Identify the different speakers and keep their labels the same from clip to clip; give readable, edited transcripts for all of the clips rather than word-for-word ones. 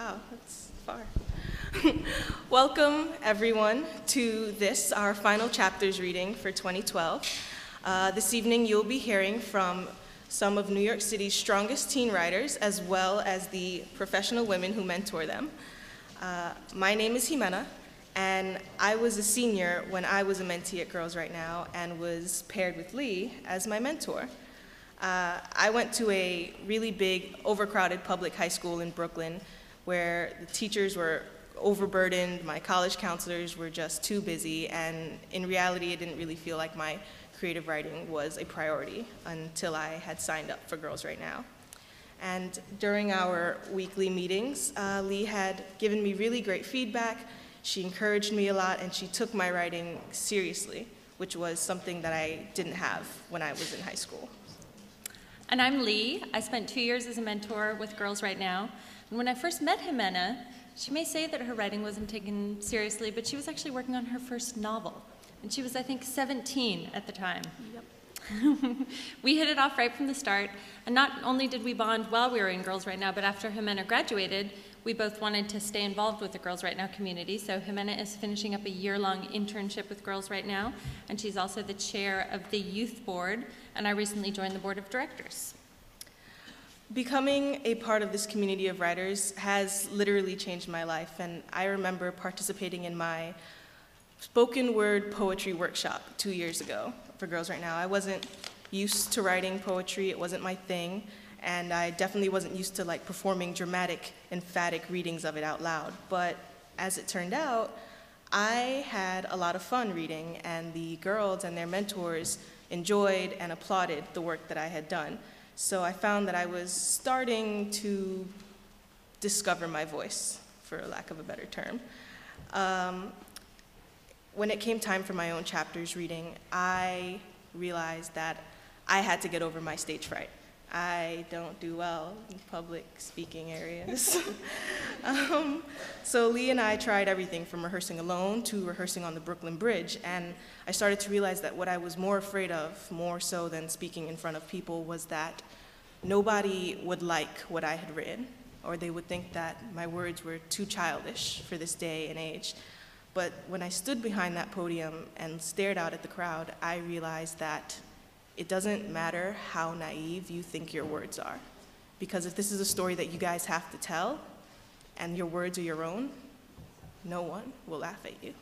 Speaker 1: wow, that's far. Welcome, everyone, to this, our final chapters reading for 2012. This evening, you'll be hearing from some of New York City's strongest teen writers, as well as the professional women who mentor them. My name is Ximena, and I was a senior when I was a mentee at Girls Right Now and was paired with Lee as my mentor. I went to a really big, overcrowded public high school in Brooklyn where the teachers were overburdened, my college counselors were just too busy, and in reality, it didn't really feel like my creative writing was a priority until I had signed up for Girls Right Now. And during our weekly meetings, Lee had given me really great feedback. She encouraged me a lot, and she took my writing seriously, which was something that I didn't have when I was in high school.
Speaker 2: And I'm Lee. I spent 2 years as a mentor with Girls Right Now. And when I first met Ximena, she may say that her writing wasn't taken seriously, but she was actually working on her first novel. And she was, I think, 17 at the time. Yep. We hit it off right from the start. And not only did we bond while we were in Girls Right Now, but after Ximena graduated, we both wanted to stay involved with the Girls Right Now community. So Ximena is finishing up a year-long internship with Girls Right Now, and she's also the chair of the youth board, and I recently joined the board of directors.
Speaker 1: Becoming a part of this community of writers has literally changed my life, and I remember participating in my spoken word poetry workshop 2 years ago for Girls Right Now. I wasn't used to writing poetry, it wasn't my thing, and I definitely wasn't used to performing dramatic, emphatic readings of it out loud. But as it turned out, I had a lot of fun reading, and the girls and their mentors enjoyed and applauded the work that I had done. So I found that I was starting to discover my voice, for lack of a better term. When it came time for my own chapters reading, I realized that I had to get over my stage fright. I don't do well in public speaking areas. So Lee and I tried everything from rehearsing alone to rehearsing on the Brooklyn Bridge, and I started to realize that what I was more afraid of, more so than speaking in front of people, was that nobody would like what I had written, or they would think that my words were too childish for this day and age. But when I stood behind that podium and stared out at the crowd, I realized that it doesn't matter how naive you think your words are. Because if this is a story that you guys have to tell, and your words are your own, no one will laugh at you.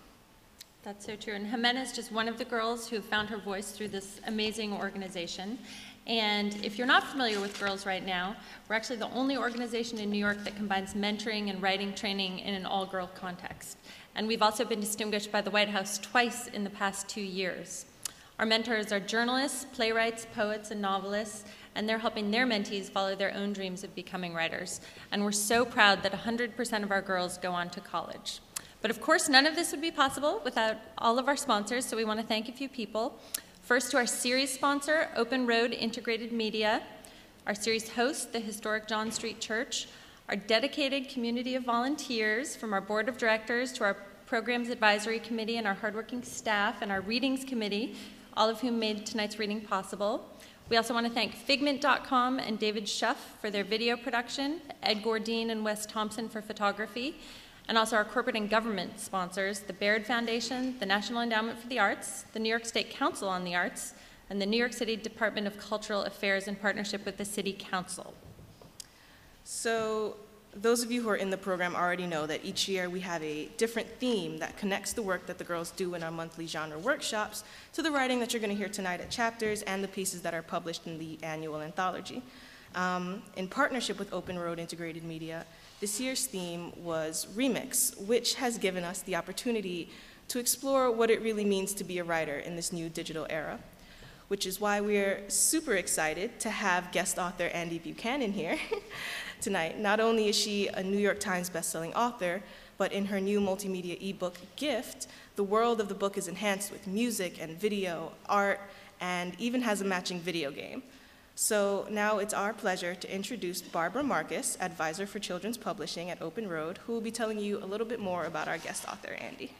Speaker 2: That's so true. And Ximena is just one of the girls who found her voice through this amazing organization. And if you're not familiar with Girls Right Now, we're actually the only organization in New York that combines mentoring and writing training in an all-girl context. And we've also been distinguished by the White House twice in the past 2 years. Our mentors are journalists, playwrights, poets, and novelists, and they're helping their mentees follow their own dreams of becoming writers. And we're so proud that 100% of our girls go on to college. But of course, none of this would be possible without all of our sponsors, so we want to thank a few people. First, to our series sponsor, Open Road Integrated Media, our series host, the historic John Street Church, our dedicated community of volunteers, from our board of directors to our programs advisory committee and our hardworking staff and our readings committee, all of whom made tonight's reading possible. We also want to thank Figment.com and David Schuff for their video production, Ed Gordine and Wes Thompson for photography, and also our corporate and government sponsors, the Baird Foundation, the National Endowment for the Arts, the New York State Council on the Arts, and the New York City Department of Cultural Affairs in partnership with the City Council.
Speaker 1: So those of you who are in the program already know that each year we have a different theme that connects the work that the girls do in our monthly genre workshops to the writing that you're going to hear tonight at chapters and the pieces that are published in the annual anthology. In partnership with Open Road Integrated Media, this year's theme was Remix, which has given us the opportunity to explore what it really means to be a writer in this new digital era, which is why we're super excited to have guest author Andy Buchanan here tonight. Not only is she a New York Times bestselling author, but in her new multimedia ebook, Gift, the world of the book is enhanced with music and video, art, and even has a matching video game. So now it's our pleasure to introduce Barbara Marcus, advisor for children's publishing at Open Road, who will be telling you a little bit more about our guest author, Andy.